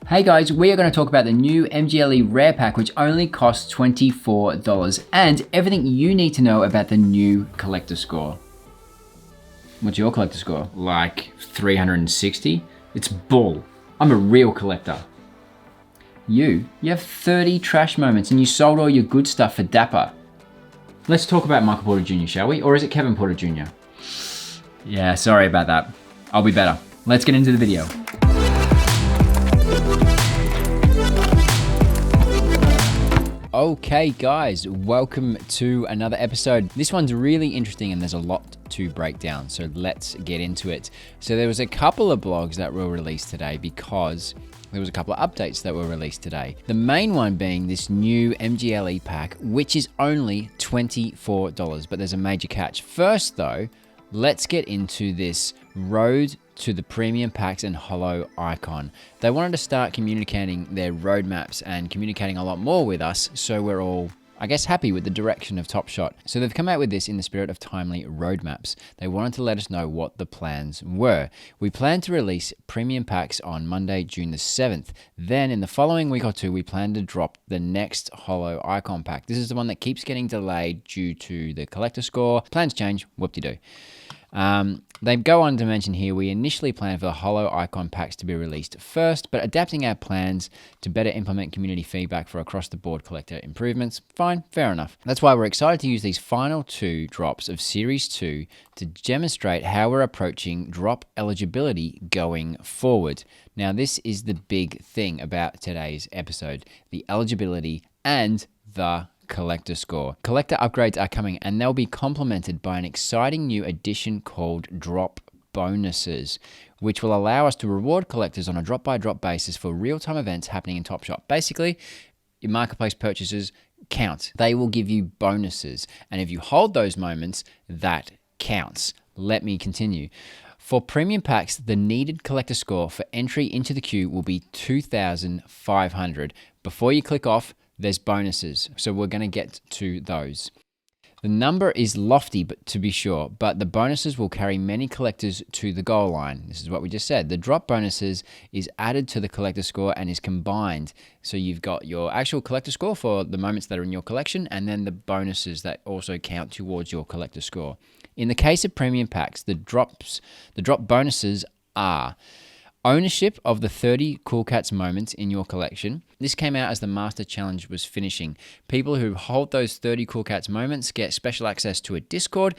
Hey guys, we are going to talk about the new MGLE Rare Pack, which only costs $24, and everything you need to know about the new collector score. What's your collector score? Like 360? It's bull. I'm a real collector. You have 30 trash moments and you sold all your good stuff for Dapper. Let's talk about Michael Porter Jr., shall we? Or is it Kevin Porter Jr.? Yeah, sorry about that. I'll be better. Let's get into the video. Okay guys, welcome to another episode. This one's really interesting and there's a lot to break down, so let's get into it. So there was a couple of blogs that were released today because there was a couple of updates that were released today. The main one being this new MGLE pack, which is only $24, but there's a major catch. First though, let's get into this road to the premium packs and Holo Icon. They wanted to start communicating their roadmaps and communicating a lot more with us, so we're all, I guess, happy with the direction of Top Shot. So they've come out with this in the spirit of timely roadmaps. They wanted to let us know what the plans were. We plan to release premium packs on Monday, June the 7th. Then in the following week or two, we plan to drop the next Holo Icon pack. This is the one that keeps getting delayed due to the collector score. Plans change, whoop-de-doo. They go on to mention here, we initially planned for the Holo Icon packs to be released first, but adapting our plans to better implement community feedback for across-the-board collector improvements. Fine, fair enough. That's why we're excited to use these final two drops of Series 2 to demonstrate how we're approaching drop eligibility going forward. Now, this is the big thing about today's episode, the eligibility and the collector score. Collector upgrades are coming and they'll be complemented by an exciting new addition called drop bonuses, which will allow us to reward collectors on a drop-by-drop basis for real-time events happening in Top Shot. Basically, your marketplace purchases count. They will give you bonuses, and if you hold those moments, that counts. Let me continue. For premium packs, the needed collector score for entry into the queue will be 2,500. Before you click off, there's bonuses, so we're going to get to those. The number is lofty, but to be sure, but the bonuses will carry many collectors to the goal line. This is what we just said. The drop bonuses is added to the collector score and is combined. So you've got your actual collector score for the moments that are in your collection, and then the bonuses that also count towards your collector score. In the case of premium packs, the drop bonuses are ownership of the 30 Cool Cats moments in your collection. This came out as the Master Challenge was finishing. People who hold those 30 Cool Cats moments get special access to a Discord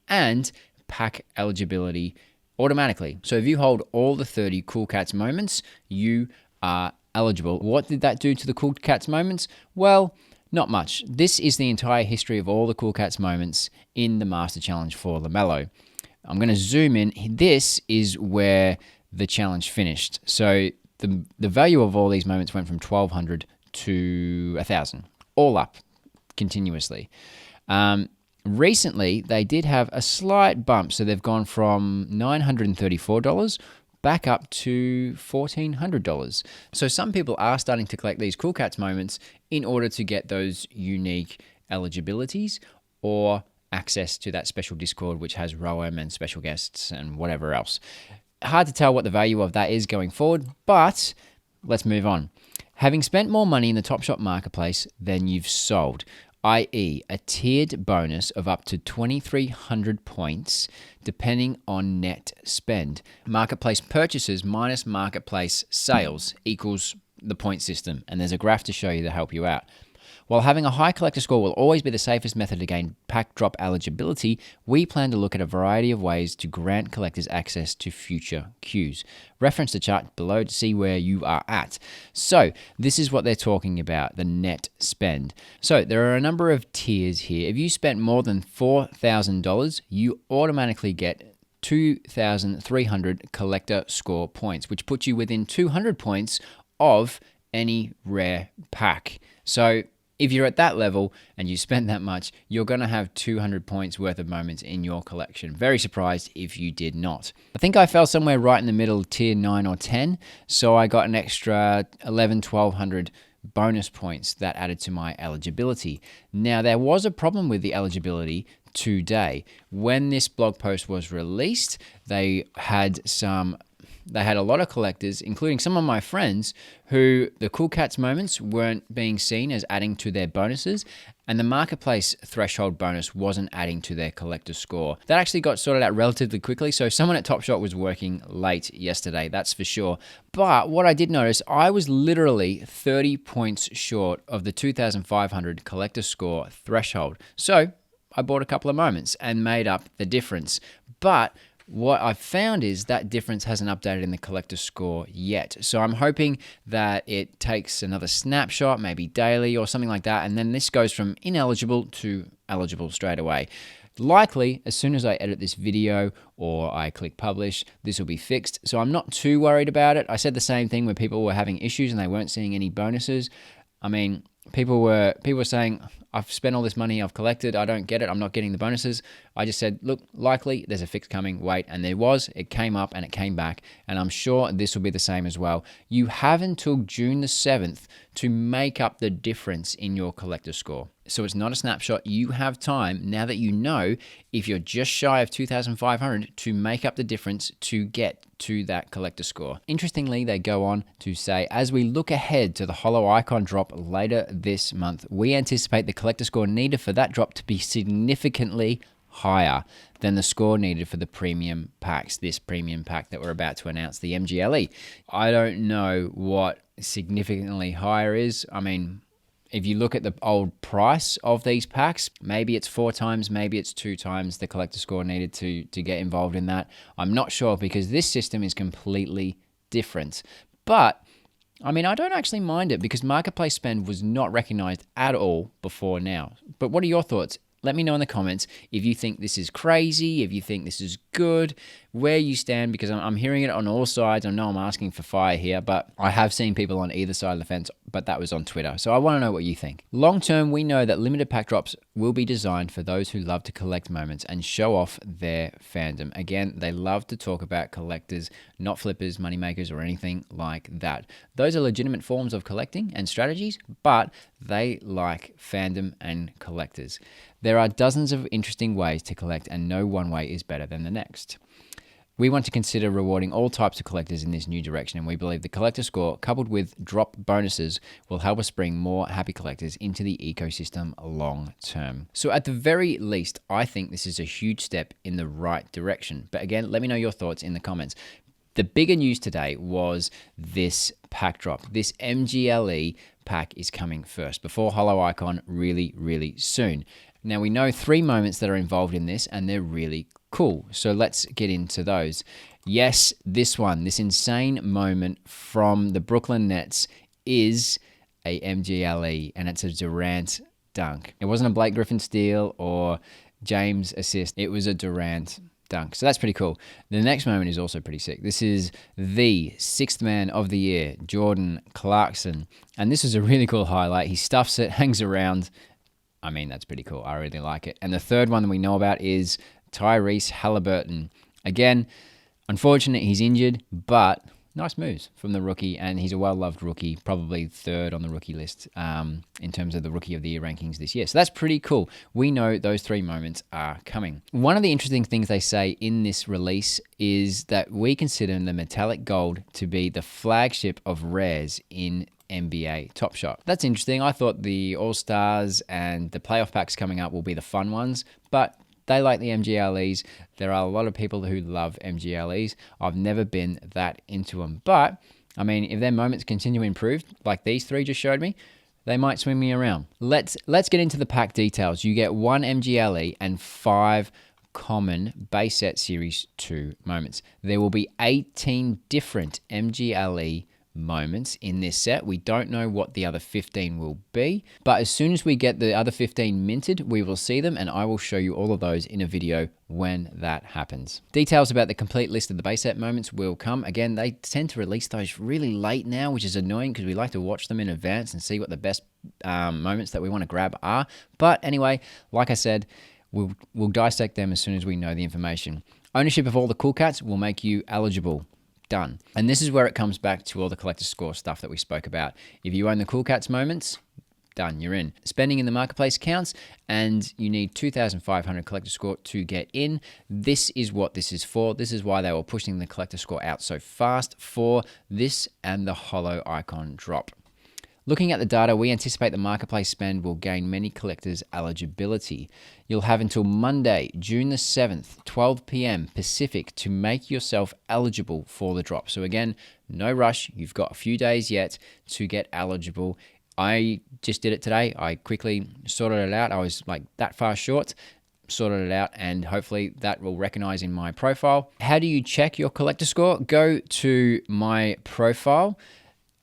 and pack eligibility automatically. So if you hold all the 30 Cool Cats moments, you are eligible. What did that do to the Cool Cats moments? Well, not much. This is the entire history of all the Cool Cats moments in the Master Challenge for LaMelo. I'm going to zoom in. This is where the challenge finished. So the value of all these moments went from 1,200 to 1,000, all up continuously. Recently, they did have a slight bump, so they've gone from $934 back up to $1,400. So some people are starting to collect these Cool Cats moments in order to get those unique eligibilities or access to that special Discord, which has ROAM and special guests and whatever else. Hard to tell what the value of that is going forward, but let's move on. Having spent more money in the Top Shot marketplace than you've sold, i.e. a tiered bonus of up to 2,300 points depending on net spend. Marketplace purchases minus marketplace sales equals the point system, and there's a graph to show you to help you out. While having a high collector score will always be the safest method to gain pack drop eligibility, we plan to look at a variety of ways to grant collectors access to future queues. Reference the chart below to see where you are at. So this is what they're talking about, the net spend. So there are a number of tiers here. If you spent more than $4,000, you automatically get 2,300 collector score points, which puts you within 200 points of any rare pack. So if you're at that level and you spend that much, you're going to have 200 points worth of moments in your collection. Very surprised if you did not. I think I fell somewhere right in the middle, tier 9 or 10, so I got an extra 1,100 bonus points that added to my eligibility. Now, there was a problem with the eligibility today. When this blog post was released, they had some they had a lot of collectors, including some of my friends, who the Cool Cats moments weren't being seen as adding to their bonuses, and the marketplace threshold bonus wasn't adding to their collector score. That actually got sorted out relatively quickly, so someone at Top Shot was working late yesterday, that's for sure. But what I did notice, I was literally 30 points short of the 2,500 collector score threshold. So I bought a couple of moments and made up the difference. But what I've found is that difference hasn't updated in the collector score yet. So I'm hoping that it takes another snapshot, maybe daily or something like that, and then this goes from ineligible to eligible straight away. Likely, as soon as I edit this video or I click publish, this will be fixed. So I'm not too worried about it. I said the same thing when people were having issues and they weren't seeing any bonuses. I mean, people were saying, I've spent all this money, I've collected, I don't get it, I'm not getting the bonuses. I just said, look, likely there's a fix coming, wait, and there was, it came up and it came back, and I'm sure this will be the same as well. You have until June the 7th to make up the difference in your collector score. So it's not a snapshot, you have time, now that you know, if you're just shy of 2,500, to make up the difference to get to that collector score. Interestingly, they go on to say, as we look ahead to the Holo Icon drop later this month, we anticipate the collector score needed for that drop to be significantly higher than the score needed for the premium packs, this premium pack that we're about to announce, the MGLE. I don't know what significantly higher is. I mean, if you look at the old price of these packs, maybe it's 4 times, maybe it's 2 times the collector score needed to get involved in that. I'm not sure, because this system is completely different. But I mean, I don't actually mind it, because marketplace spend was not recognized at all before now. But what are your thoughts? Let me know in the comments if you think this is crazy, if you think this is good, where you stand, because I'm hearing it on all sides. I know I'm asking for fire here, but I have seen people on either side of the fence, but that was on Twitter. So I want to know what you think. Long term, we know that limited pack drops will be designed for those who love to collect moments and show off their fandom. Again, they love to talk about collectors, not flippers, moneymakers, or anything like that. Those are legitimate forms of collecting and strategies, but they like fandom and collectors. There are dozens of interesting ways to collect, and no one way is better than the next. We want to consider rewarding all types of collectors in this new direction, and we believe the collector score, coupled with drop bonuses, will help us bring more happy collectors into the ecosystem long term. So at the very least, I think this is a huge step in the right direction. But again, let me know your thoughts in the comments. The bigger news today was this pack drop. This MGLE pack is coming first, before Holo Icon, really, really soon. Now, we know 3 moments that are involved in this, and they're really cool. So let's get into those. Yes, this one, this insane moment from the Brooklyn Nets, is a MGLE, and it's a Durant dunk. It wasn't a Blake Griffin steal or James assist. It was a Durant dunk. So that's pretty cool. The next moment is also pretty sick. This is the 6th man of the year, Jordan Clarkson. And this is a really cool highlight. He stuffs it, hangs around. I mean, that's pretty cool. I really like it. And the third one that we know about is Tyrese Halliburton. Again, unfortunate he's injured, but nice moves from the rookie, and he's a well-loved rookie, probably 3rd on the rookie list in terms of the Rookie of the Year rankings this year. So that's pretty cool. We know those 3 moments are coming. One of the interesting things they say in this release is that we consider the metallic gold to be the flagship of rares in NBA Top Shot. That's interesting. I thought the All-Stars and the playoff packs coming up will be the fun ones, but they like the MGLEs. There are a lot of people who love MGLEs. I've never been that into them. But, I mean, if their moments continue to improve, like these 3 just showed me, they might swing me around. Let's get into the pack details. You get 1 MGLE and 5 common base set Series 2 moments. There will be 18 different MGLE moments in this set. We don't know what the other 15 will be, but as soon as we get the other 15 minted, we will see them, and I will show you all of those in a video when that happens. Details about the complete list of the base set moments will come. Again, they tend to release those really late now, which is annoying because we like to watch them in advance and see what the best moments that we want to grab are. But anyway, like I said, we'll dissect them as soon as we know the information. Ownership of all the Cool Cats will make you eligible. Done. And this is where it comes back to all the collector score stuff that we spoke about. If you own the Cool Cats moments, done, you're in. Spending in the marketplace counts, and you need 2,500 collector score to get in. This is what this is for. This is why they were pushing the collector score out so fast for this and the Holo Icon drop. Looking at the data, we anticipate the marketplace spend will gain many collectors eligibility. You'll have until Monday, June the 7th, 12 p.m. Pacific to make yourself eligible for the drop. So again, no rush. You've got a few days yet to get eligible. I just did it today. I quickly sorted it out. I was like that far short, sorted it out, and hopefully that will recognize in my profile. How do you check your collector score? Go to my profile.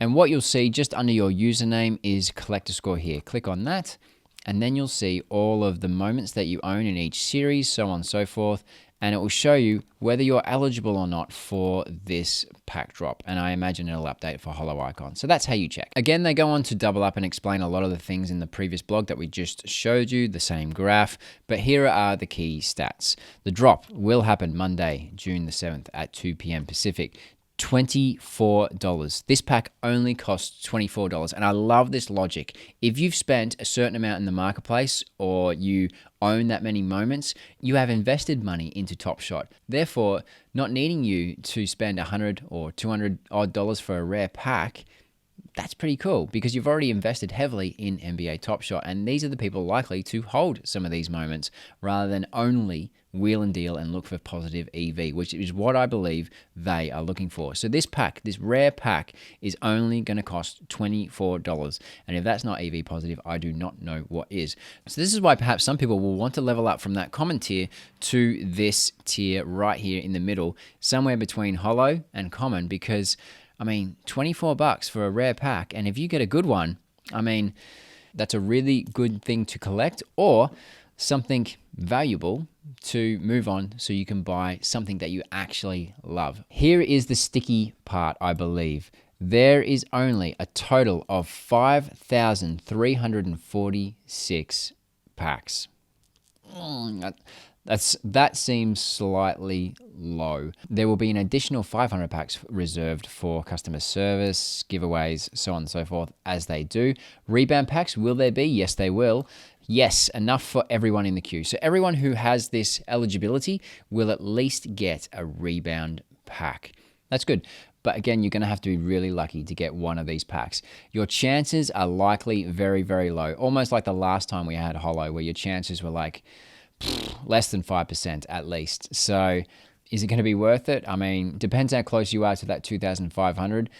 And what you'll see just under your username is collector score here. Click on that, and then you'll see all of the moments that you own in each series, so on and so forth. And it will show you whether you're eligible or not for this pack drop. And I imagine it'll update for Holo Icon. So that's how you check. Again, they go on to double up and explain a lot of the things in the previous blog that we just showed you, the same graph. But here are the key stats. The drop will happen Monday, June the 7th at 2 p.m. Pacific. $24. This pack only costs $24. And I love this logic. If you've spent a certain amount in the marketplace or you own that many moments, you have invested money into Top Shot. Therefore, not needing you to spend $100 or $200 odd for a rare pack, that's pretty cool because you've already invested heavily in NBA Top Shot. And these are the people likely to hold some of these moments rather than only wheel and deal and look for positive EV, which is what I believe they are looking for. So this pack, this rare pack, is only going to cost $24. And if that's not EV positive, I do not know what is. So this is why perhaps some people will want to level up from that common tier to this tier right here in the middle, somewhere between holo and common, because I mean, $24 for a rare pack. And if you get a good one, I mean, that's a really good thing to collect, or something valuable to move on so you can buy something that you actually love. Here is the sticky part, I believe. There is only a total of 5,346 packs. That seems slightly low. There will be an additional 500 packs reserved for customer service, giveaways, so on and so forth, as they do. Rebound packs, will there be? Yes, they will. Yes, enough for everyone in the queue. So everyone who has this eligibility will at least get a rebound pack. That's good. But again, you're going to have to be really lucky to get one of these packs. Your chances are likely very, very low. Almost like the last time we had Holo, where your chances were like less than 5% at least. So is it going to be worth it? I mean, depends how close you are to that 2,500.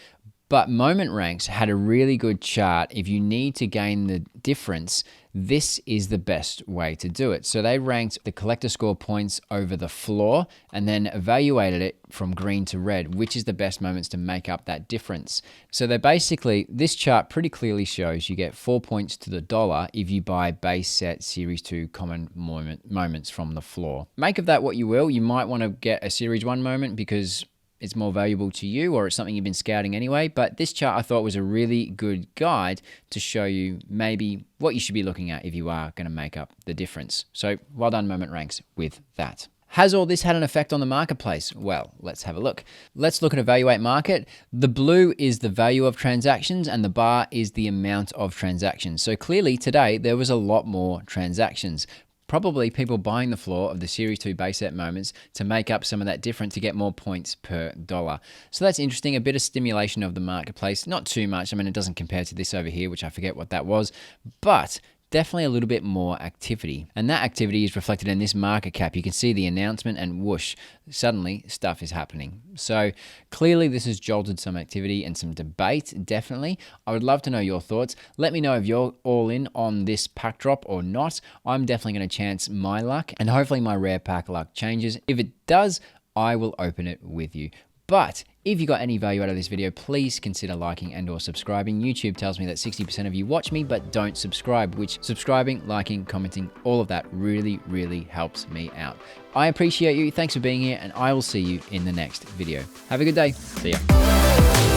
But Moment Ranks had a really good chart. If you need to gain the difference, this is the best way to do it. So they ranked the collector score points over the floor and then evaluated it from green to red, which is the best moments to make up that difference. So they basically, this chart pretty clearly shows you get 4 points to the dollar if you buy base set Series 2 common moments from the floor. Make of that what you will. You might want to get a Series 1 moment because it's more valuable to you, or it's something you've been scouting anyway. But this chart I thought was a really good guide to show you maybe what you should be looking at if you are going to make up the difference. So well done, Moment Ranks, with that. Has all this had an effect on the marketplace? Well, let's have a look. Let's look at Evaluate Market. The blue is the value of transactions and the bar is the amount of transactions. So clearly today there was a lot more transactions. Probably people buying the floor of the Series 2 base set moments to make up some of that difference to get more points per dollar. So that's interesting, a bit of stimulation of the marketplace. Not too much, I mean it doesn't compare to this over here, which I forget what that was, but definitely a little bit more activity. And that activity is reflected in this market cap. You can see the announcement and whoosh, suddenly stuff is happening. So clearly this has jolted some activity and some debate, definitely. I would love to know your thoughts. Let me know if you're all in on this pack drop or not. I'm definitely going to chance my luck and hopefully my rare pack luck changes. If it does, I will open it with you. But if you got any value out of this video, please consider liking and or subscribing. YouTube tells me that 60% of you watch me but don't subscribe, which subscribing, liking, commenting, all of that really, really helps me out. I appreciate you. Thanks for being here and I will see you in the next video. Have a good day. See ya.